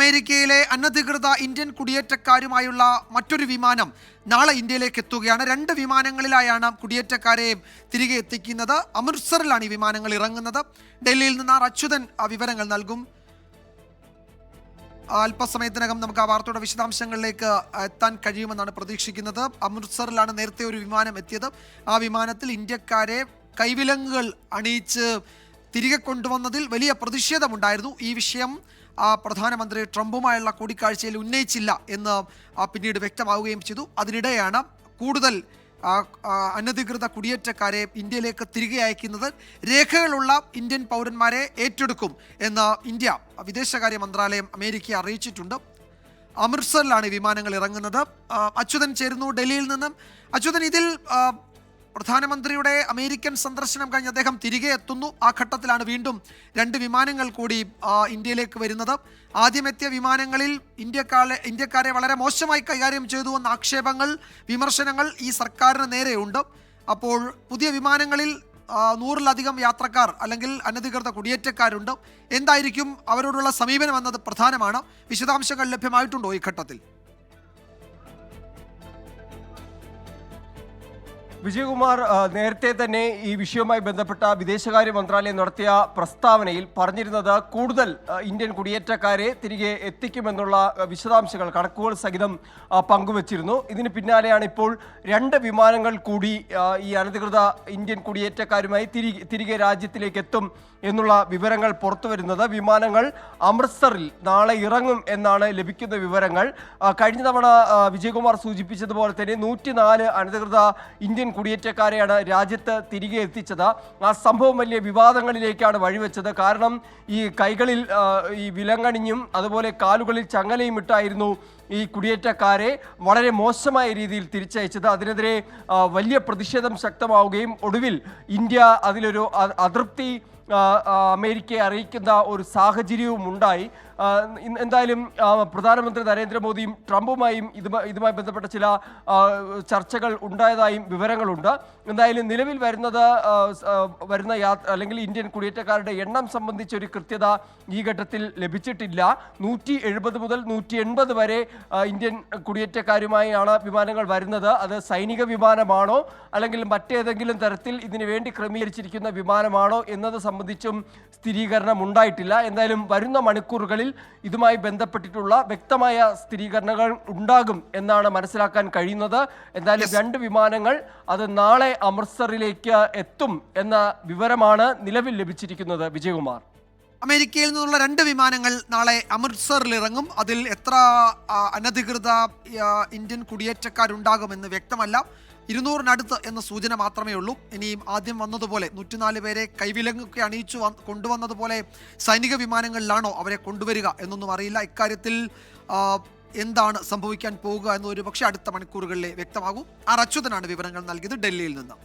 അമേരിക്കയിലെ അനധികൃത ഇന്ത്യൻ കുടിയേറ്റക്കാരുമായുള്ള മറ്റൊരു വിമാനം നാളെ ഇന്ത്യയിലേക്ക് എത്തുകയാണ്. 2 വിമാനങ്ങളിലായാണ് കുടിയേറ്റക്കാരെ തിരികെ എത്തിക്കുന്നത്. അമൃത്സറിലാണ് ഈ വിമാനങ്ങൾ ഇറങ്ങുന്നത്. ഡൽഹിയിൽ നിന്ന് അച്യുതൻ വിവരങ്ങൾ നൽകും. അല്പസമയത്തിനകം നമുക്ക് ആ വാർത്തയുടെ വിശദാംശങ്ങളിലേക്ക് എത്താൻ കഴിയുമെന്നാണ് പ്രതീക്ഷിക്കുന്നത്. അമൃത്സറിലാണ് നേരത്തെ ഒരു വിമാനം എത്തിയത്. ആ വിമാനത്തിൽ ഇന്ത്യക്കാരെ കൈവിലങ്ങുകൾ അണിയിച്ച് തിരികെ കൊണ്ടുവന്നതിൽ വലിയ പ്രതിഷേധമുണ്ടായിരുന്നു. ഈ വിഷയം പ്രധാനമന്ത്രി ട്രംപുമായുള്ള കൂടിക്കാഴ്ചയിൽ ഉന്നയിച്ചില്ല എന്ന് പിന്നീട് വ്യക്തമാവുകയും ചെയ്തു. അതിനിടെയാണ് കൂടുതൽ അനധികൃത കുടിയേറ്റക്കാരെ ഇന്ത്യയിലേക്ക് തിരികെ അയക്കുന്നത്. രേഖകളുള്ള ഇന്ത്യൻ പൗരന്മാരെ ഏറ്റെടുക്കും എന്ന് ഇന്ത്യ വിദേശകാര്യ മന്ത്രാലയം അമേരിക്കയെ അറിയിച്ചിട്ടുണ്ട്. അമൃത്സറിലാണ് വിമാനങ്ങൾ ഇറങ്ങുന്നത്. അച്യുതൻ ചേരുന്നു ഡൽഹിയിൽ നിന്നും. അച്യുതൻ, ഇതിൽ പ്രധാനമന്ത്രിയുടെ അമേരിക്കൻ സന്ദർശനം കഴിഞ്ഞ് അദ്ദേഹം തിരികെ എത്തുന്നു. ആ ഘട്ടത്തിലാണ് വീണ്ടും 2 വിമാനങ്ങൾ കൂടി ഇന്ത്യയിലേക്ക് വരുന്നത്. ആദ്യം എത്തിയ വിമാനങ്ങളിൽ ഇന്ത്യക്കാരെ വളരെ മോശമായി കൈകാര്യം ചെയ്തു എന്ന ആക്ഷേപങ്ങൾ, വിമർശനങ്ങൾ ഈ സർക്കാരിന് നേരെയുണ്ട്. അപ്പോൾ പുതിയ വിമാനങ്ങളിൽ 100-ലധികം യാത്രക്കാർ അല്ലെങ്കിൽ അനധികൃത കുടിയേറ്റക്കാരുണ്ട്. എന്തായിരിക്കും അവരോടുള്ള സമീപനം എന്നത് പ്രധാനമാണ്. വിശദാംശങ്ങൾ ലഭ്യമായിട്ടുണ്ടോ ഈ ഘട്ടത്തിൽ? വിജയകുമാർ, നേരത്തെ തന്നെ ഈ വിഷയവുമായി ബന്ധപ്പെട്ട വിദേശകാര്യ മന്ത്രാലയം നടത്തിയ പ്രസ്താവനയിൽ പറഞ്ഞിരുന്നത് കൂടുതൽ ഇന്ത്യൻ കുടിയേറ്റക്കാരെ തിരികെ എത്തിക്കുമെന്നുള്ള വിശദാംശങ്ങൾ കണക്കുകൾ സഹിതം പങ്കുവച്ചിരുന്നു. ഇതിന് പിന്നാലെയാണ് ഇപ്പോൾ 2 വിമാനങ്ങൾ കൂടി ഈ അനധികൃത ഇന്ത്യൻ കുടിയേറ്റക്കാരുമായി തിരികെ രാജ്യത്തിലേക്ക് എത്തും എന്നുള്ള വിവരങ്ങൾ പുറത്തു വരുന്നത്. വിമാനങ്ങൾ അമൃത്സറിൽ നാളെ ഇറങ്ങും എന്നാണ് ലഭിക്കുന്ന വിവരങ്ങൾ. കഴിഞ്ഞ തവണ വിജയകുമാർ സൂചിപ്പിച്ചതുപോലെ തന്നെ 104 അനധികൃത ഇന്ത്യൻ കുടിയേറ്റക്കാരെയാണ് രാജ്യത്ത് തിരികെ എത്തിച്ചത്. ആ സംഭവം വലിയ വിവാദങ്ങളിലേക്കാണ് വഴിവെച്ചത്. കാരണം ഈ കൈകളിൽ ഈ വിലങ്ങണിഞ്ഞും അതുപോലെ കാലുകളിൽ ചങ്ങലയും ഇട്ടായിരുന്നു ഈ കുടിയേറ്റക്കാരെ വളരെ മോശമായ രീതിയിൽ തിരിച്ചയച്ചത്. അതിനെതിരെ വലിയ പ്രതിഷേധം ശക്തമാവുകയും ഒടുവിൽ ഇന്ത്യ അതിലൊരു അതൃപ്തി അമേരിക്കയെ അറിയിക്കുന്ന ഒരു സാഹചര്യവും ഉണ്ടായി. എന്തായാലും പ്രധാനമന്ത്രി നരേന്ദ്രമോദിയും ട്രംപുമായും ഇതുമായി ബന്ധപ്പെട്ട ചില ചർച്ചകൾ ഉണ്ടായതായും വിവരങ്ങളുണ്ട്. എന്തായാലും നിലവിൽ വരുന്ന അല്ലെങ്കിൽ ഇന്ത്യൻ കുടിയേറ്റക്കാരുടെ എണ്ണം സംബന്ധിച്ച ഒരു കൃത്യത ഈ ഘട്ടത്തിൽ ലഭിച്ചിട്ടില്ല. 170 മുതൽ 180 വരെ ഇന്ത്യൻ കുടിയേറ്റക്കാരുമായാണ് വിമാനങ്ങൾ വരുന്നത്. അത് സൈനിക വിമാനമാണോ അല്ലെങ്കിൽ മറ്റേതെങ്കിലും തരത്തിൽ ഇതിനു വേണ്ടി ക്രമീകരിച്ചിരിക്കുന്ന വിമാനമാണോ എന്നത് സംബന്ധിച്ചും സ്ഥിരീകരണം ഉണ്ടായിട്ടില്ല. എന്തായാലും വരുന്ന മണിക്കൂറുകളിൽ ഇതുമായി ബന്ധപ്പെട്ടിട്ടുള്ള വ്യക്തമായ സ്ഥിരീകരണങ്ങൾ ഉണ്ടാകും എന്നാണ് മനസ്സിലാക്കാൻ കഴിയുന്നത്. എന്തായാലും 2 വിമാനങ്ങൾ അത് നാളെ അമൃത്സറിലേക്ക് എത്തും എന്ന വിവരമാണ് നിലവിൽ ലഭിച്ചിരിക്കുന്നത്. വിജയകുമാർ, അമേരിക്കയിൽ നിന്നുള്ള 2 വിമാനങ്ങൾ നാളെ അമൃത്സറിൽ ഇറങ്ങും. അതിൽ എത്ര അനധികൃത ഇന്ത്യൻ കുടിയേറ്റക്കാരുണ്ടാകുമെന്ന് വ്യക്തമല്ല. 200-നടുത്ത് എന്ന സൂചന മാത്രമേ ഉള്ളൂ. ഇനിയും ആദ്യം വന്നതുപോലെ 104 പേരെ കൈവിലങ്ങൊക്കെ അണിയിച്ചു കൊണ്ടുവന്നതുപോലെ സൈനിക വിമാനങ്ങളിലാണോ അവരെ കൊണ്ടുവരിക എന്നൊന്നും അറിയില്ല. ഇക്കാര്യത്തിൽ എന്താണ് സംഭവിക്കാൻ പോകുക എന്ന് ഒരു പക്ഷേ അടുത്ത മണിക്കൂറുകളിലെ വ്യക്തമാകും. അച്യുതനാണ് വിവരങ്ങൾ നൽകിയത് ഡൽഹിയിൽ നിന്ന്.